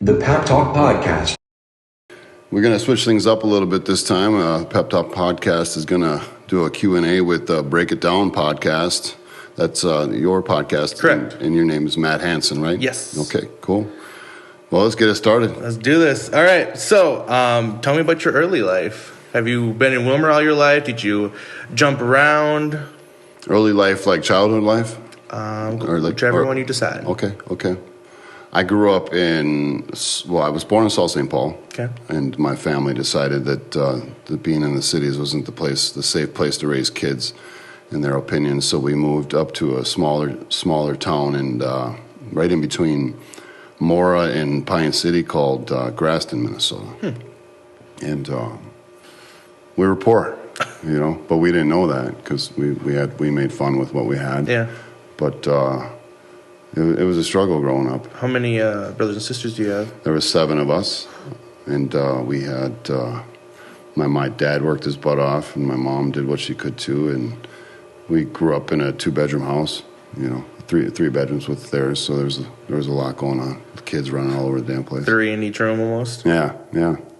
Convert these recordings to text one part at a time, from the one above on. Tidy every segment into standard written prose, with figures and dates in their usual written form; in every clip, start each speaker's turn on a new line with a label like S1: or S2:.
S1: The PepTalk Podcast.
S2: We're going to switch things up a little bit this time. PepTalk Podcast is going to do a Q&A with Break It Down Podcast. That's your podcast.
S3: Correct.
S2: And your name is Matt Hansen, right?
S3: Yes.
S2: Okay, cool. Well, let's get it started.
S3: Let's do this. All right. So, tell me about your early life. Have you been in Wilmer all your life? Did you jump around?
S2: Early life, like childhood life?
S3: Whichever one you decide.
S2: Okay. I grew up I was born in South St. Paul.
S3: Okay. And
S2: my family decided that being in the cities wasn't the safe place to raise kids, in their opinion. So we moved up to a smaller town and right in between Mora and Pine City called Graston, Minnesota. And we were poor, but we didn't know that because we made fun with what we had.
S3: Yeah. But
S2: it was a struggle growing up.
S3: How many brothers and sisters do you have?
S2: There were 7 of us, and we had my dad worked his butt off, and my mom did what she could too, and we grew up in a 2-bedroom house. Three bedrooms with theirs, so there was a lot going on. The kids running all over the damn place.
S3: 3 in each room almost.
S2: Yeah.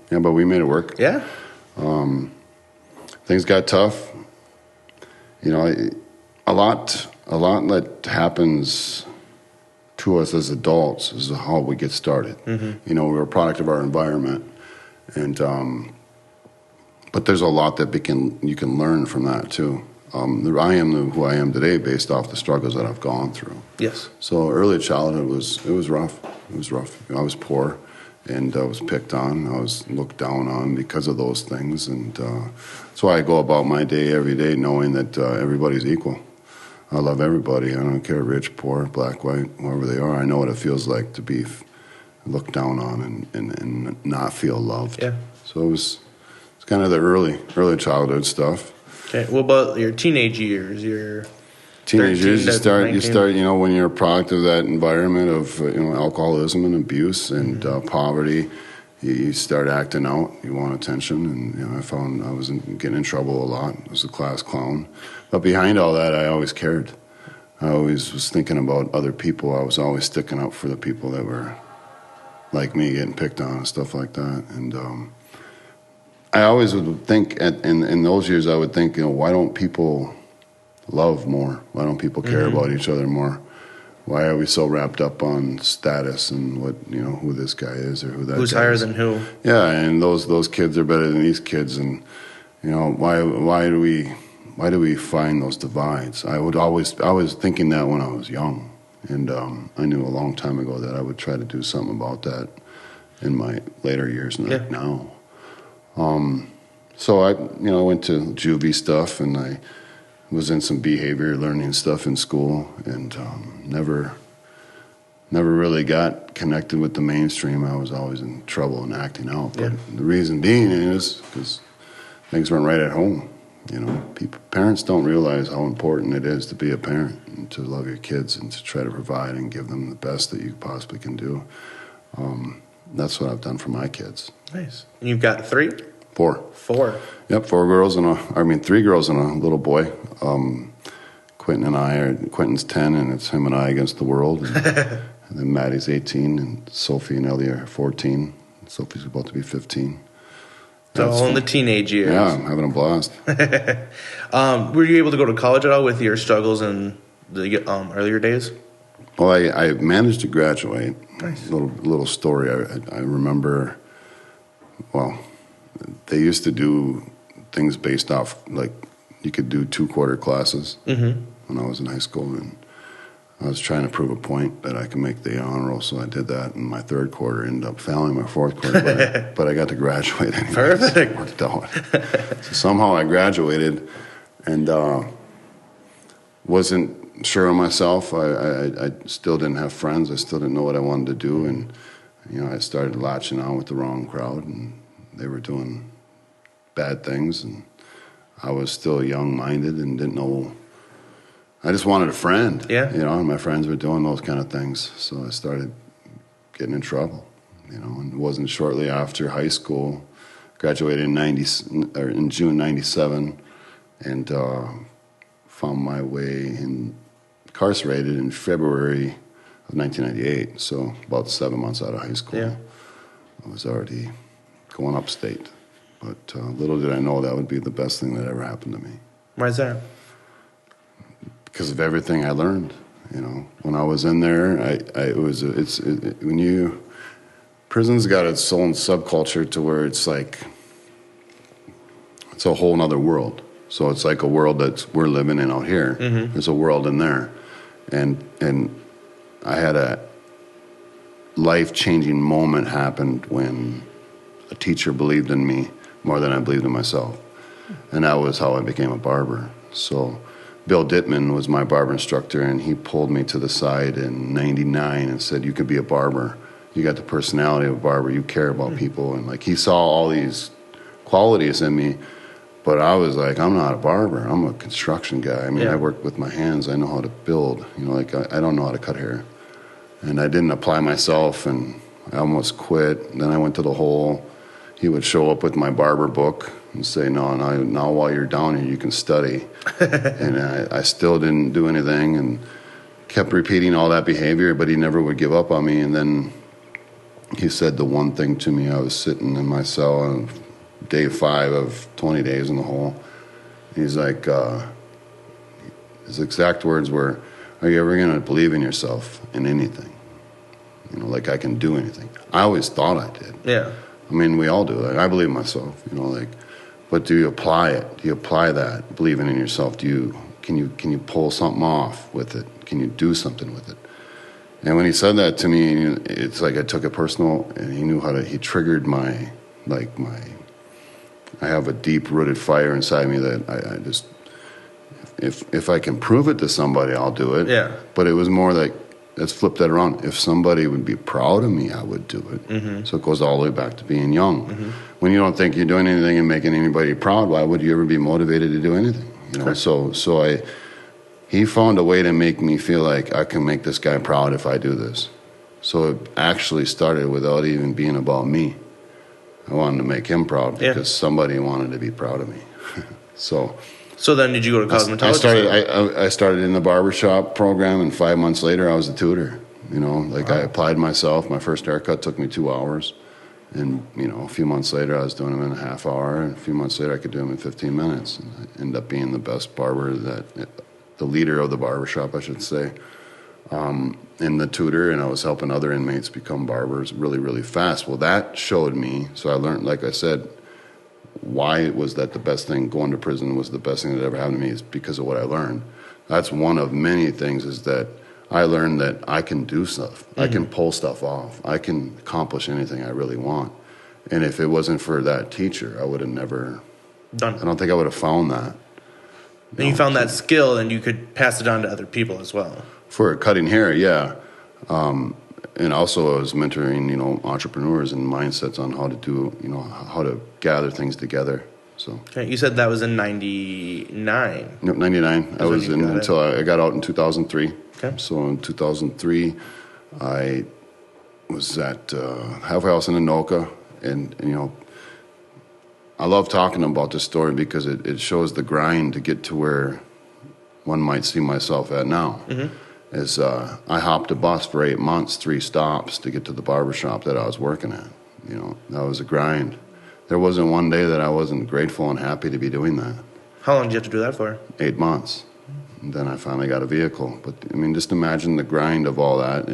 S2: But we made it work.
S3: Yeah.
S2: Things got tough. A lot that happens to us as adults is how we get started. Mm-hmm. We're a product of our environment, and but there's a lot that you can learn from that too. I am who I am today based off the struggles that I've gone through.
S3: Yes.
S2: So early childhood was rough. It was rough. I was poor, and I was picked on. I was looked down on because of those things, and that's why I go about my day every day knowing that everybody's equal. I love everybody. I don't care rich, poor, black, white, whoever they are. I know what it feels like to be looked down on and not feel loved.
S3: Yeah.
S2: So it's kind of the early childhood stuff.
S3: Okay. What about your teenage years? Your
S2: teenage years, you start,
S3: 19?
S2: when you're a product of that environment of alcoholism and abuse and poverty. You start acting out. You want attention, and I found I was getting in trouble a lot. I was a class clown, but behind all that, I always cared. I always was thinking about other people. I was always sticking up for the people that were like me, getting picked on and stuff like that. And I always would think, in those years, I would think, why don't people love more? Why don't people care about each other more? Why are we so wrapped up on status and what who this guy is or who that
S3: who's
S2: guy
S3: higher
S2: is?
S3: Than who?
S2: Yeah, and those kids are better than these kids, and why do we find those divides? I was thinking that when I was young, and I knew a long time ago that I would try to do something about that in my later years, not now. So I went to juvie stuff, and I was in some behavior learning stuff in school, and never really got connected with the mainstream. I was always in trouble and acting out. But the reason being is because things weren't right at home. Parents don't realize how important it is to be a parent and to love your kids and to try to provide and give them the best that you possibly can do. That's what I've done for my kids.
S3: Nice. And you've got 3?
S2: 4.
S3: 4.
S2: Yep, 4 girls 3 girls and a little boy. Quentin's 10, and it's him and I against the world. And then Maddie's 18, and Sophie and Ellie are 14. Sophie's about to be 15.
S3: So all in the teenage years.
S2: Yeah, I'm having a blast.
S3: Were you able to go to college at all with your struggles in the earlier days?
S2: Well, I managed to graduate.
S3: Nice.
S2: Little story. I remember, they used to do things based off, like, you could do 2-quarter classes when I was in high school, and I was trying to prove a point that I could make the honor roll, so I did that, and my 3rd quarter ended up failing my 4th quarter, but I got to graduate anyway.
S3: Perfect.
S2: It worked out. So somehow I graduated, and wasn't sure of myself. I still didn't have friends. I still didn't know what I wanted to do, and I started latching on with the wrong crowd, and they were doing bad things, and I was still young-minded and didn't know. I just wanted a friend.
S3: Yeah.
S2: And my friends were doing those kind of things, so I started getting in trouble. And it wasn't shortly after high school. Graduated in June '97, and found my way incarcerated in February of 1998. So about 7 months out of high school,
S3: Yeah.
S2: I was already going upstate. But little did I know that would be the best thing that ever happened to me.
S3: Why is that?
S2: Because of everything I learned. When I was in there, prison's got its own subculture to where it's like, it's a whole nother world. So it's like a world that we're living in out here. Mm-hmm. There's a world in there. And I had a life-changing moment happened when a teacher believed in me more than I believed in myself. And that was how I became a barber. So Bill Dittman was my barber instructor, and he pulled me to the side in 99 and said, you could be a barber. You got the personality of a barber. You care about people. And like, he saw all these qualities in me, but I was like, I'm not a barber. I'm a construction guy. I mean, I work with my hands. I know how to build. I don't know how to cut hair. And I didn't apply myself, and I almost quit. And then I went to the hole. He would show up with my barber book and say, no, now while you're down here, you can study. And I still didn't do anything and kept repeating all that behavior, but he never would give up on me. And then he said the one thing to me. I was sitting in my cell on day 5 of 20 days in the hole. He's like, his exact words were, are you ever going to believe in yourself in anything? Like I can do anything. I always thought I did.
S3: Yeah.
S2: I mean, we all do. Like, I believe in myself, but do you apply it? Do you apply that believing in yourself? Can you pull something off with it? Can you do something with it? And when he said that to me, it's like I took it personal, and he knew he triggered I have a deep rooted fire inside me that I just, if I can prove it to somebody, I'll do it.
S3: Yeah.
S2: But it was more like, let's flip that around. If somebody would be proud of me, I would do it. Mm-hmm. So it goes all the way back to being young. Mm-hmm. When you don't think you're doing anything and making anybody proud, why would you ever be motivated to do anything? He found a way to make me feel like I can make this guy proud if I do this. So it actually started without even being about me. I wanted to make him proud because somebody wanted to be proud of me. So
S3: then did you go to cosmetology?
S2: I started in the barbershop program, and 5 months later I was a tutor. I applied myself. My first haircut took me 2 hours. And, a few months later I was doing them in a half hour. And a few months later I could do them in 15 minutes. And I ended up being the best barber, the leader of the barbershop, I should say, in the tutor. And I was helping other inmates become barbers really, really fast. Well, that showed me. So I learned, like I said, why was that the best thing? Going to prison was the best thing that ever happened to me is because of what I learned. That's one of many things, is that I learned that I can do stuff. Mm-hmm. I can pull stuff off. I can accomplish anything I really want. And if it wasn't for that teacher, I would have never done. I don't think I would have found that.
S3: And you found that skill, and you could pass it on to other people as well.
S2: For cutting hair, yeah. And also I was mentoring, entrepreneurs and mindsets on how to do, how to gather things together. So.
S3: Okay, you said that was in 99.
S2: Nope, 99. I was in until I got out in 2003.
S3: Okay.
S2: So in 2003, I was at halfway house in Anoka, and I love talking about this story because it shows the grind to get to where one might see myself at now. Mm-hmm. I hopped a bus for 8 months, 3 stops to get to the barbershop that I was working at. That was a grind. There wasn't one day that I wasn't grateful and happy to be doing that.
S3: How long did you have to do that for?
S2: 8 months. And then I finally got a vehicle. But, just imagine the grind of all that.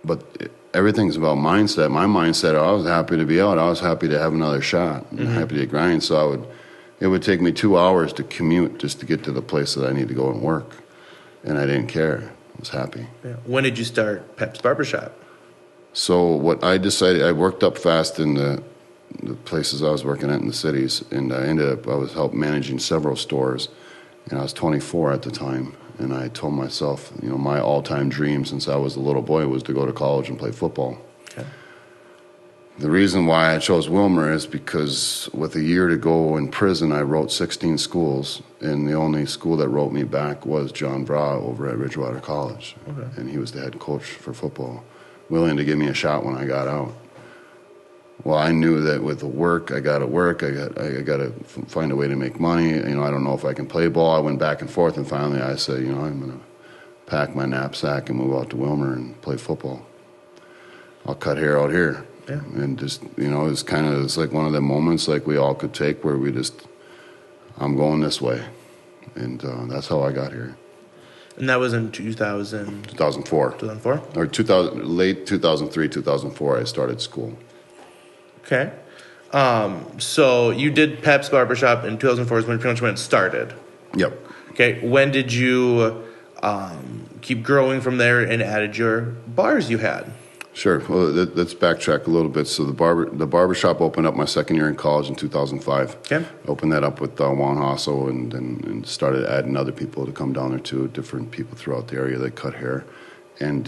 S2: But everything's about mindset. My mindset, I was happy to be out. I was happy to have another shot and happy to grind. So it would take me 2 hours to commute just to get to the place that I need to go and work. And I didn't care. I was happy. Yeah.
S3: When did you start Pep's Barbershop?
S2: So what I decided, I worked up fast in the places I was working at in the cities, and I was helped managing several stores, and I was 24 at the time, and I told myself, my all-time dream since I was a little boy was to go to college and play football. Okay. The reason why I chose Wilmer is because with a year to go in prison, I wrote 16 schools, and the only school that wrote me back was John Bra over at Ridgewater College, and he was the head coach for football, willing to give me a shot when I got out. Well, I knew that with the work, I got to work. I got to find a way to make money. I don't know if I can play ball. I went back and forth, and finally I said, I'm going to pack my knapsack and move out to Wilmer and play football. I'll cut hair out here.
S3: Yeah.
S2: And just, it's like one of the moments like we all could take where I'm going this way. And that's how I got here.
S3: And that was in 2004?
S2: 2004. Or late 2003, 2004, I started school.
S3: Okay. So you did Pep's Barbershop in 2004 is when pretty much when it started.
S2: Yep.
S3: Okay. When did you keep growing from there and added your bars you had?
S2: Sure. Well, let's backtrack a little bit. So the barbershop opened up my second year in college in 2005.
S3: Okay.
S2: Opened that up with Juan Hasso and started adding other people to come down there too, different people throughout the area that cut hair. And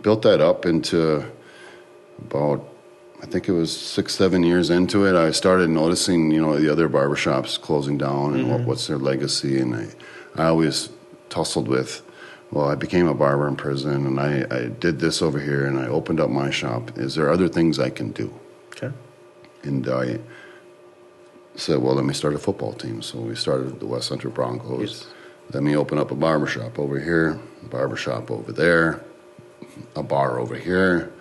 S2: built that up into about, I think it was 6-7 years into it. I started noticing, the other barbershops closing down and what's their legacy. And I always tussled with, well, I became a barber in prison, and I did this over here, and I opened up my shop. Is there other things I can do?
S3: Okay.
S2: And I said, well, let me start a football team. So we started the West Central Broncos.
S3: Yes.
S2: Let me open up a barbershop over here, a barbershop over there, a bar over here,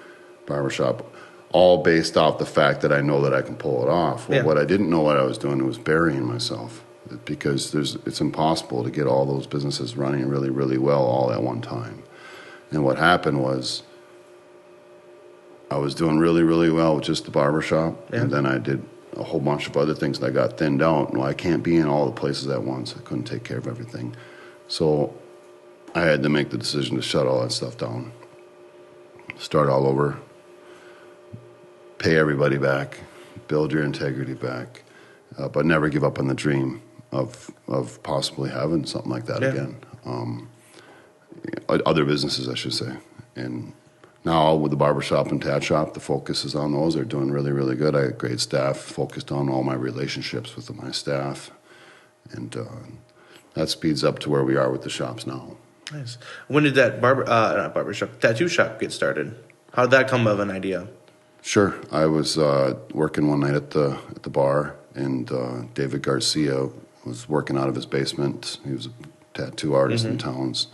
S2: barbershop, all based off the fact that I know that I can pull it off. Well, what I didn't know what I was doing was burying myself. Because it's impossible to get all those businesses running really, really well all at one time. And what happened was I was doing really, really well with just the barbershop, and then I did a whole bunch of other things, and I got thinned out. Well, I can't be in all the places at once. I couldn't take care of everything. So I had to make the decision to shut all that stuff down, start all over, pay everybody back, build your integrity back, but never give up on the dream of possibly having something like that again. Other businesses, I should say. And now with the barbershop and tat shop, the focus is on those. They're doing really, really good. I had great staff, focused on all my relationships with my staff. And that speeds up to where we are with the shops now.
S3: Nice. When did that tattoo shop get started? How did that come of an idea?
S2: Sure. I was working one night at the bar, and David Garcia was working out of his basement. He was a tattoo artist in Towns.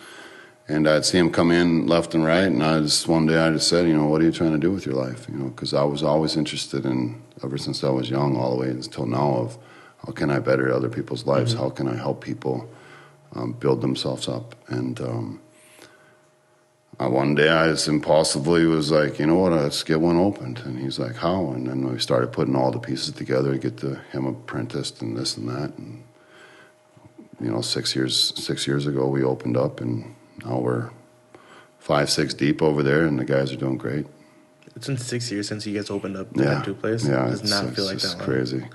S2: And I'd see him come in left and right, and one day I just said, what are you trying to do with your life? Because I was always interested in, ever since I was young, all the way until now, of how can I better other people's lives? How can I help people build themselves up? And one day I just impulsively was like, let's get one opened. And he's like, how? And then we started putting all the pieces together to get him apprenticed and this and that. And, 6 years ago we opened up, and now we're 5-6 deep over there, and the guys are doing great.
S3: It's been 6 years since you guys opened up the tattoo place.
S2: Yeah,
S3: it does not feel like that long.
S2: It's crazy.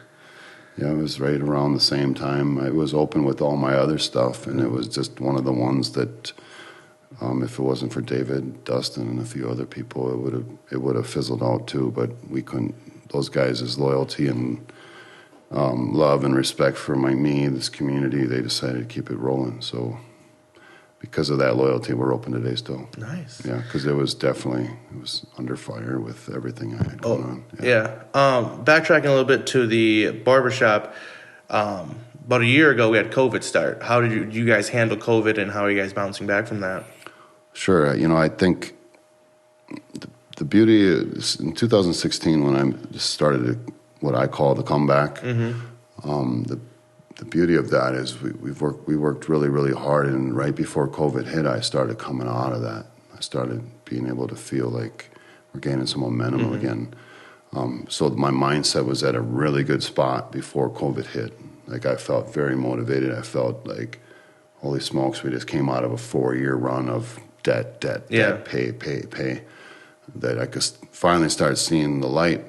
S2: Yeah, it was right around the same time. I was open with all my other stuff, and it was just one of the ones that, if it wasn't for David, Dustin, and a few other people, it would have fizzled out too. But we couldn't. Those guys' loyalty and love and respect for this community, they decided to keep it rolling. So because of that loyalty, we're open today still.
S3: Nice.
S2: Yeah, because it was under fire with everything I had going on.
S3: Yeah. Backtracking a little bit to the barbershop, about a year ago we had COVID start. How did you guys handle COVID, and how are you guys bouncing back from that? Sure.
S2: I think the beauty is in 2016 when I just started what I call the comeback. The beauty of that is we worked really, really hard, and right before COVID hit, I started coming out of that. I started being able to feel like we're gaining some momentum again. So my mindset was at a really good spot before COVID hit. Like, I felt very motivated. I felt like, holy smokes, we just came out of a 4-year run of debt, pay. That I could finally start seeing the light.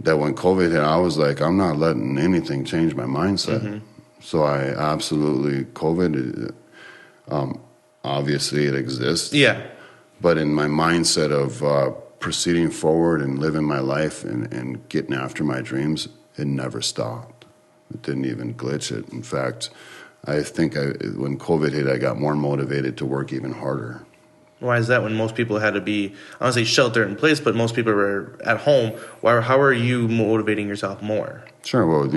S2: That when COVID hit, I was like, I'm not letting anything change my mindset. So I absolutely, COVID, obviously it exists.
S3: Yeah.
S2: But in my mindset of proceeding forward and living my life and getting after my dreams, it never stopped. It didn't even glitch it. In fact, I think when COVID hit, I got more motivated to work even harder.
S3: Why is that when most people had to be, I don't say shelter in place, but most people were at home? How are you motivating yourself more?
S2: Sure. Well,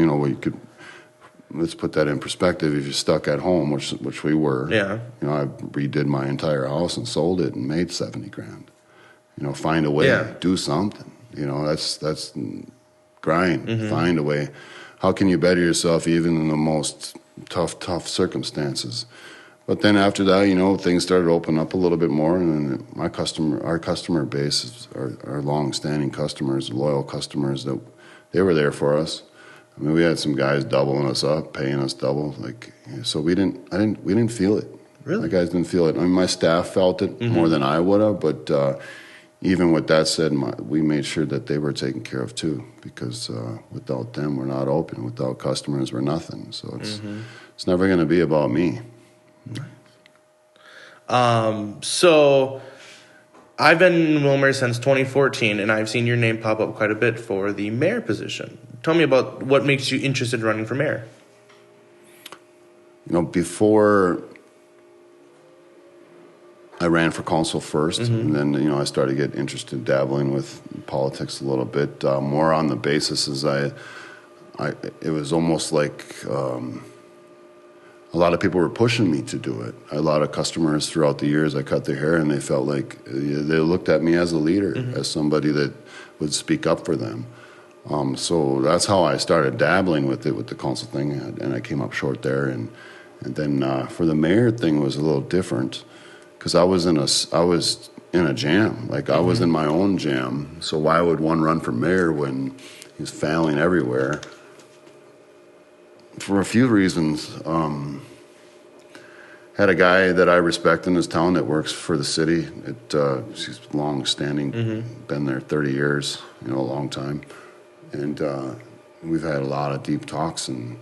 S2: let's put that in perspective. If you're stuck at home, which we were,
S3: Yeah.
S2: I redid my entire house and sold it and made $70,000. Find a way, do something. That's grind. Find a way. How can you better yourself even in the most tough circumstances? But then after that, things started to open up a little bit more, and our customer base, our long-standing customers, loyal customers, that they were there for us. I mean, we had some guys doubling us up, paying us double, so we didn't feel it.
S3: Really?
S2: My guys didn't feel it. I mean, my staff felt it more than I would have, but even with that said, we made sure that they were taken care of too, because without them, we're not open. Without customers, we're nothing. So it's never going to be about me.
S3: So I've been in Wilmer since 2014, and I've seen your name pop up quite a bit for the mayor position. Tell me about what makes you interested in running for mayor.
S2: Before I ran for council first, and then I started to get interested dabbling with politics a little bit more on the basis as it was almost like a lot of people were pushing me to do it. A lot of customers throughout the years, I cut their hair, and they felt like they looked at me as a leader, as somebody that would speak up for them. So that's how I started dabbling with it, with the council thing, and I came up short there. And then for the mayor thing was a little different, because I was in a jam. I was in my own jam. So why would one run for mayor when he's failing everywhere? For a few reasons. Had a guy that I respect in this town that works for the city. She's long-standing, been there 30 years, a long time. And we've had a lot of deep talks, and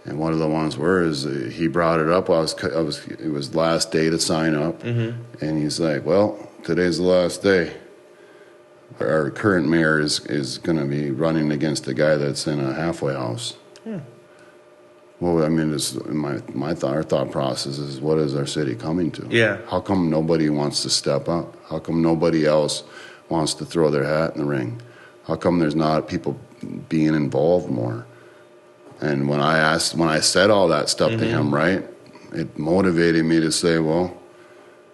S2: one of the ones he brought it up. It was last day to sign up, and he's like, "Well, today's the last day. Our current mayor is going to be running against a guy that's in a halfway house." Well, I mean, our thought process is, what is our city coming to?
S3: Yeah.
S2: How come nobody wants to step up? How come nobody else wants to throw their hat in the ring? How come there's not people being involved more? And when I said all that stuff to him, right, it motivated me to say, well,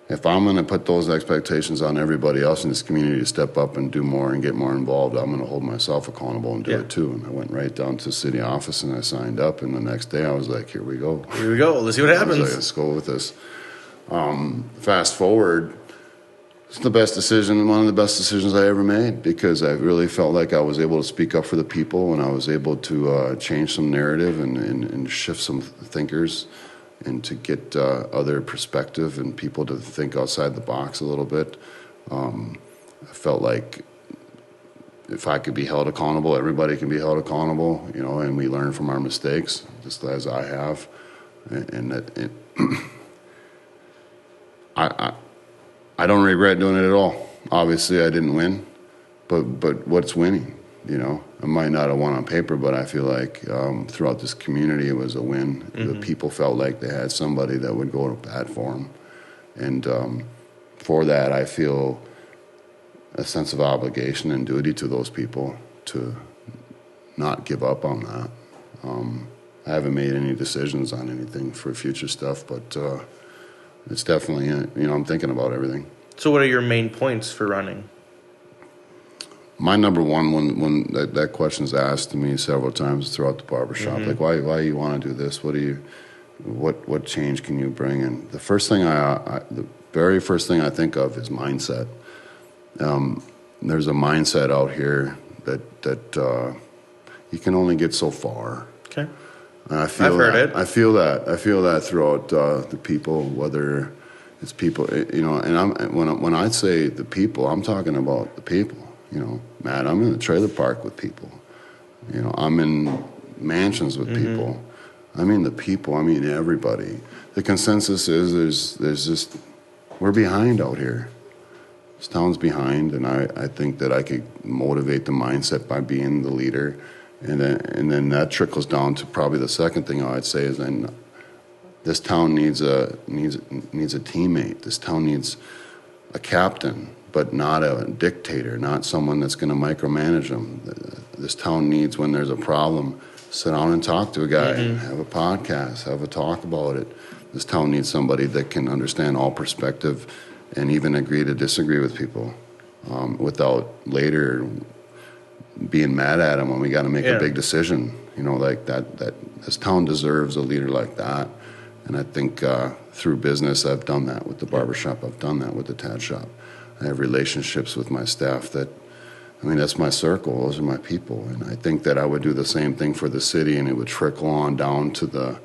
S2: if I'm going to put those expectations on everybody else in this community to step up and do more and get more involved, I'm going to hold myself accountable and do it too. And I went right down to the city office and I signed up. And the next day I was like, here we go.
S3: Here we go. Let's see what happens.
S2: Let's go with this. Fast forward, it's the best decision, one of the best decisions I ever made, because I really felt like I was able to speak up for the people, and I was able to change some narrative and shift some thinkers, and to get other perspective and people to think outside the box a little bit. I felt like if I could be held accountable, everybody can be held accountable, and we learn from our mistakes, just as I have. I don't regret doing it at all. Obviously, I didn't win, but what's winning? I might not have won on paper, but I feel like throughout this community, it was a win. The people felt like they had somebody that would go to bat for them. And for that, I feel a sense of obligation and duty to those people to not give up on that. I haven't made any decisions on anything for future stuff, but it's definitely, I'm thinking about everything.
S3: So what are your main points for running?
S2: My number one, when that question's asked to me several times throughout the barbershop, like why you want to do this? What change can you bring? And the very first thing I think of is mindset. There's a mindset out here that you can only get so far.
S3: Okay.
S2: And I've heard it. I feel that throughout the people, whether it's people, and when I say the people, I'm talking about the people. Matt, I'm in a trailer park with people. I'm in mansions with people. I mean the people. I mean everybody. The consensus is there's just, we're behind out here. This town's behind, and I think that I could motivate the mindset by being the leader, and then that trickles down to probably the second thing I'd say is then this town needs a teammate. This town needs a captain, but not a dictator, not someone that's going to micromanage them. This town needs, when there's a problem, sit down and talk to a guy, have a podcast, have a talk about it. This town needs somebody that can understand all perspective and even agree to disagree with people without later being mad at them when we got to make a big decision. Like that this town deserves a leader like that. And I think through business, I've done that with the barbershop. I've done that with the tat shop. I have relationships with my staff that's my circle. Those are my people. And I think that I would do the same thing for the city, and it would trickle on down to the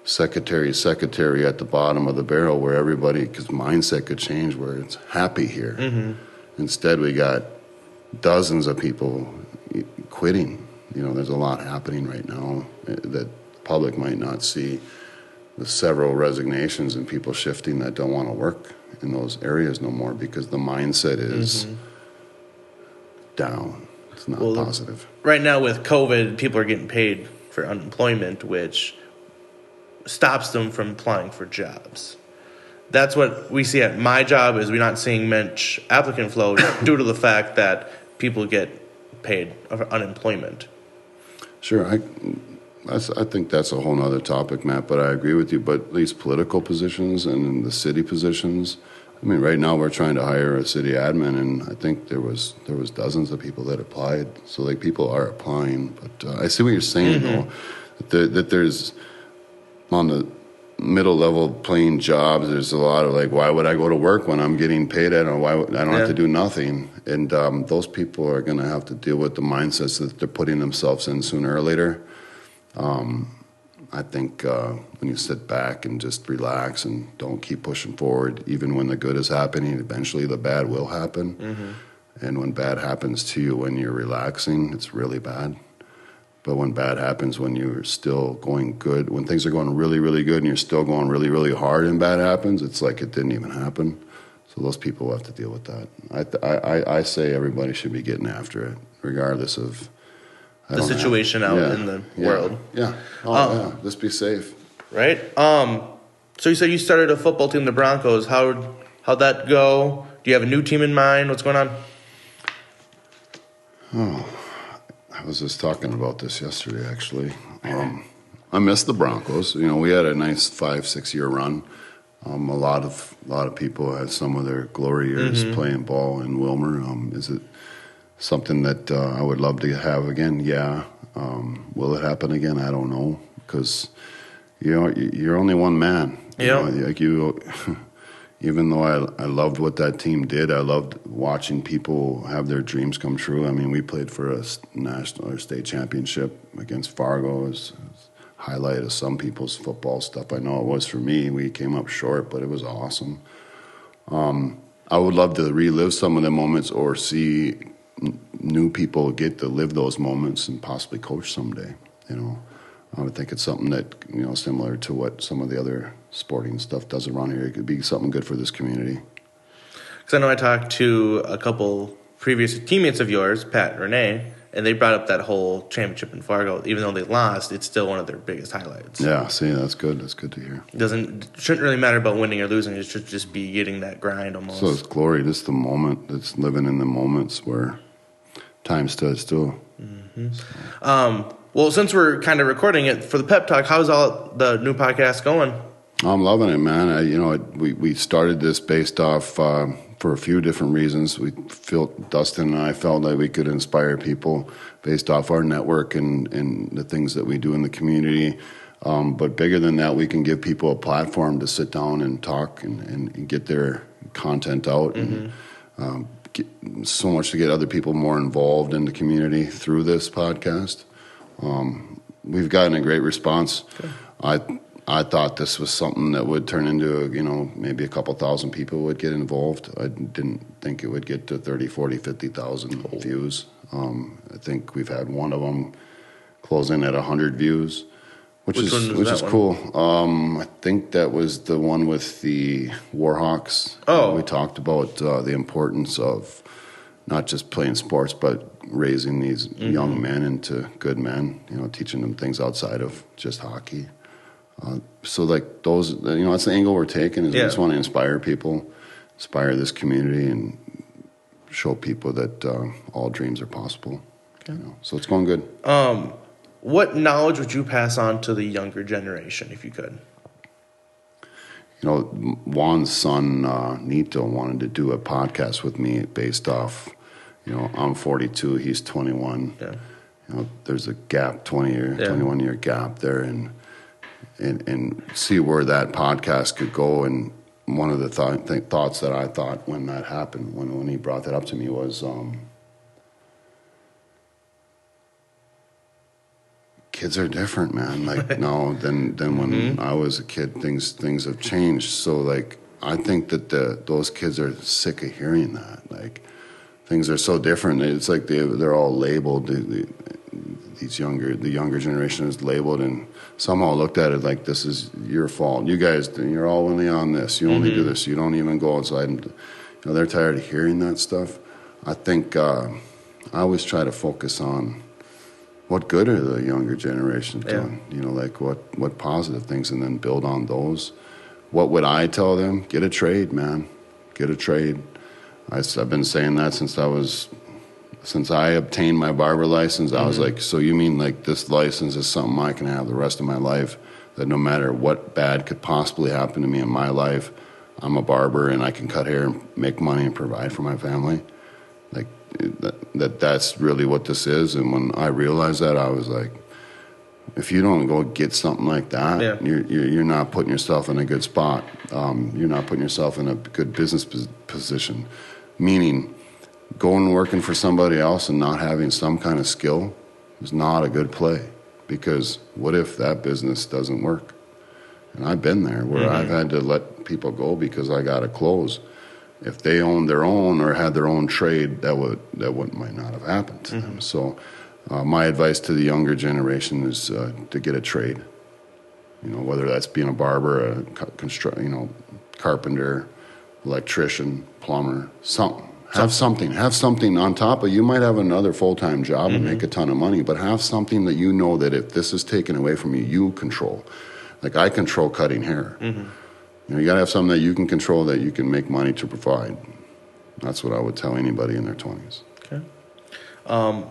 S2: secretary at the bottom of the barrel where everybody, because mindset could change, where it's happy here. Instead, we got dozens of people quitting. There's a lot happening right now that the public might not see. With several resignations and people shifting that don't want to work in those areas no more because the mindset is down. It's not positive.
S3: Right now with COVID, people are getting paid for unemployment, which stops them from applying for jobs. That's what we see at my job is we're not seeing much applicant flow due to the fact that people get paid for unemployment.
S2: Sure. I think that's a whole other topic, Matt, but I agree with you. But at least political positions and in the city positions, right now we're trying to hire a city admin, and I think there was dozens of people that applied. So, people are applying. But I see what you're saying, though, that there's on the middle level playing jobs, there's a lot of why would I go to work when I'm getting paid at, or I don't have to do nothing? And those people are going to have to deal with the mindsets that they're putting themselves in sooner or later. I think when you sit back and just relax and don't keep pushing forward, even when the good is happening, eventually the bad will happen. And when bad happens to you when you're relaxing, it's really bad. But when bad happens when you're still going good, when things are going really, really good and you're still going really, really hard and bad happens, it's like it didn't even happen. So those people have to deal with that. I say everybody should be getting after it, regardless of
S3: the situation out in the world.
S2: Yeah. Just be safe.
S3: Right. So you said you started a football team, the Broncos. How'd that go? Do you have a new team in mind? What's going on?
S2: I was just talking about this yesterday, actually. I miss the Broncos. We had a nice 5-6 year run. A lot of people had some of their glory years playing ball in Wilmer. Is it something that I would love to have again? Yeah. Will it happen again? I don't know, because you're only one man. Even though I loved what that team did, I loved watching people have their dreams come true. We played for a national or state championship against Fargo. It was highlight of some people's football stuff. I know it was for me. We came up short, but it was awesome. I would love to relive some of the moments or see new people get to live those moments and possibly coach someday. I would think it's something that, similar to what some of the other sporting stuff does around here. It could be something good for this community.
S3: Because I know I talked to a couple previous teammates of yours, Pat and Renee, and they brought up that whole championship in Fargo. Even though they lost, it's still one of their biggest highlights.
S2: Yeah, see, that's good. That's good to hear.
S3: It shouldn't really matter about winning or losing. It should just be getting that grind almost.
S2: So it's glory, just the moment. It's living in the moments where time stood still.
S3: Well, since we're kind of recording it for the Pep Talk, how's all the new podcast going?
S2: I'm loving it, man. We started this based off for a few different reasons. Dustin and I felt like we could inspire people based off our network and the things that we do in the community. But bigger than that, we can give people a platform to sit down and talk and get their content out. And so much to get other people more involved in the community through this podcast. We've gotten a great response. Okay. I thought this was something that would turn into, maybe a couple thousand people would get involved. I didn't think it would get to 30, 40, 50,000 views. I think we've had one of them close in at 100 views, which is cool. I think that was the one with the Warhawks. We talked about the importance of not just playing sports, but raising these young men into good men, teaching them things outside of just hockey. So those, that's the angle we're taking, is we just want to inspire people, inspire this community, and show people that all dreams are possible. Okay. So it's going good.
S3: what knowledge would you pass on to the younger generation if you could?
S2: You know, Juan's son, Nito, wanted to do a podcast with me based off, you know, I'm 42, he's 21.
S3: Yeah.
S2: You know, there's a gap, 21-year gap there, and see where that podcast could go. And one of the thoughts that I thought when that happened, when he brought that up to me, was kids are different, man. Like no, than when I was a kid. Things have changed. So like I think that those kids are sick of hearing that. Like things are so different. It's like they're all labeled. The younger generation is labeled and somehow looked at it like this is your fault. You guys, you're all only on this. You only do this. You don't even go outside. And, you know, they're tired of hearing that stuff. I think I always try to focus on what good are the younger generation doing? You know, like what positive things, and then build on those. What would I tell them? Get a trade, man. Get a trade. I've been saying that since I obtained my barber license. I was like, so you mean like this license is something I can have the rest of my life, that no matter what bad could possibly happen to me in my life, I'm a barber and I can cut hair and make money and provide for my family? Like that's really what this is. And when I realized that, I was like, if you don't go get something like that, you're not putting yourself in a good spot. You're not putting yourself in a good business position. Meaning, going and working for somebody else and not having some kind of skill is not a good play. Because what if that business doesn't work? And I've been there where I've had to let people go because I got to close. If they owned their own or had their own trade, that might not have happened to them. So my advice to the younger generation is to get a trade. You know, whether that's being a barber, carpenter, electrician, plumber, something. Have something on top of you. Might have another full-time job and make a ton of money, but have something that you know that if this is taken away from you, you control. Like I control cutting hair. You know, you got to have something that you can control, that you can make money to provide. That's what I would tell anybody in their 20s.
S3: Okay.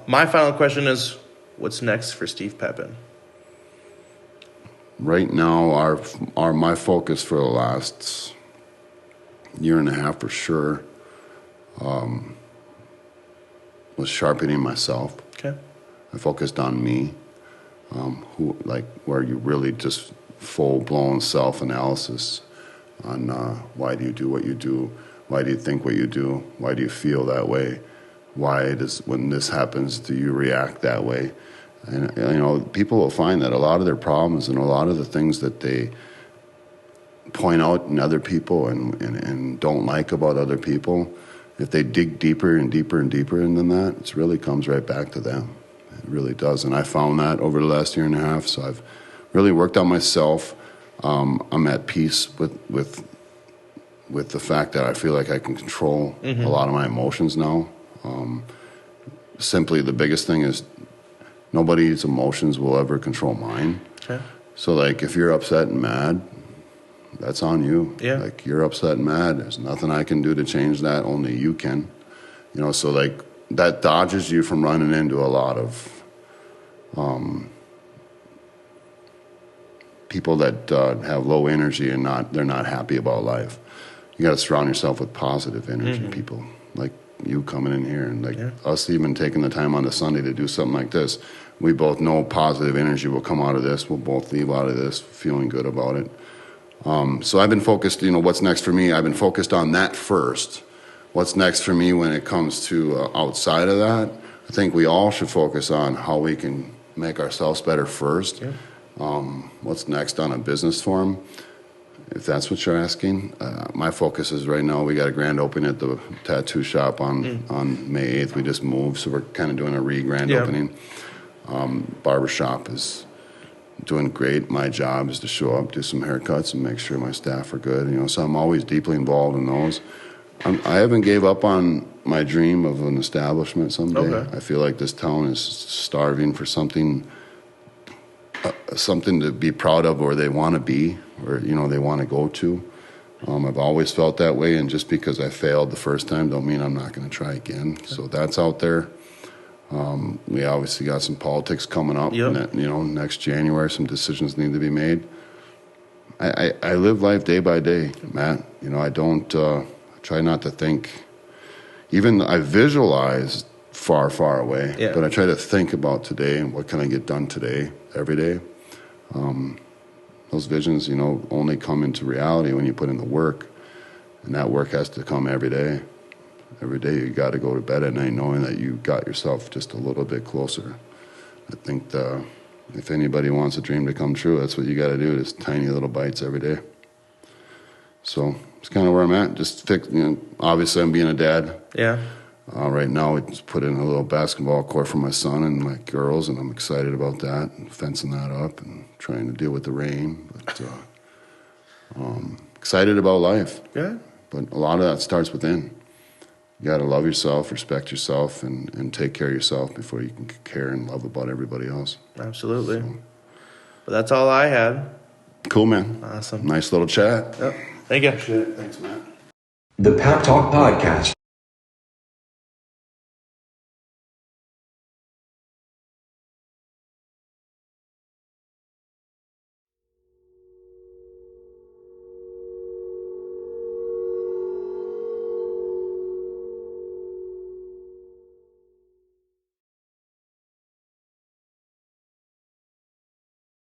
S3: My final question is, what's next for Steve Pepin?
S2: Right now, my focus for the last year and a half for sure was sharpening myself. Okay. I focused on me, where you really just full-blown self-analysis on why do you do what you do? Why do you think what you do? Why do you feel that way? When this happens, do you react that way? And, you know, people will find that a lot of their problems and a lot of the things that they point out in other people and don't like about other people, if they dig deeper and deeper and deeper than that, it really comes right back to them. It really does. And I found that over the last year and a half. So I've really worked on myself. I'm at peace with the fact that I feel like I can control a lot of my emotions now. Simply the biggest thing is nobody's emotions will ever control mine. Okay. So like if you're upset and mad, that's on you. Yeah. Like you're upset and mad. There's nothing I can do to change that. Only you can. You know, so like that dodges you from running into a lot of people that have low energy and they're not happy about life. You got to surround yourself with positive energy people like you coming in here and like us even taking the time on a Sunday to do something like this. We both know positive energy will come out of this. We'll both leave out of this feeling good about it. So I've been focused, you know, what's next for me? I've been focused on that first. What's next for me when it comes to outside of that? I think we all should focus on how we can make ourselves better first. Yeah. What's next on a business forum? If that's what you're asking, my focus is right now we got a grand opening at the tattoo shop on May 8th. We just moved, so we're kind of doing a grand opening. Barbershop is doing great. My job is to show up, do some haircuts, and make sure my staff are good. You know, so I'm always deeply involved in those. I haven't gave up on my dream of an establishment someday. Okay. I feel like this town is starving for something to be proud of, or they want to be, or you know they want to go to. I've always felt that way, and just because I failed the first time don't mean I'm not going to try again. Okay. So that's out there. We obviously got some politics coming up.
S3: Yep.
S2: And next January, some decisions need to be made. I live life day by day, Matt. I don't try not to think. Even I visualize far, far away,
S3: Yeah.
S2: but I try to think about today and what can I get done today, every day. Those visions, only come into reality when you put in the work, and that work has to come every day. Every day you got to go to bed at night knowing that you got yourself just a little bit closer. I think if anybody wants a dream to come true, that's what you got to do, just tiny little bites every day. So it's kind of where I'm at. Just obviously I'm being a dad.
S3: Yeah.
S2: Right now, we just put in a little basketball court for my son and my girls, and I'm excited about that, and fencing that up and trying to deal with the rain. But excited about life.
S3: Yeah.
S2: But a lot of that starts within. You got to love yourself, respect yourself, and take care of yourself before you can care and love about everybody else.
S3: Absolutely. But that's all I had.
S2: Cool, man.
S3: Awesome.
S2: Nice little chat.
S3: Yep. Thank you.
S2: Thanks, Matt.
S1: The PepTalk Podcast.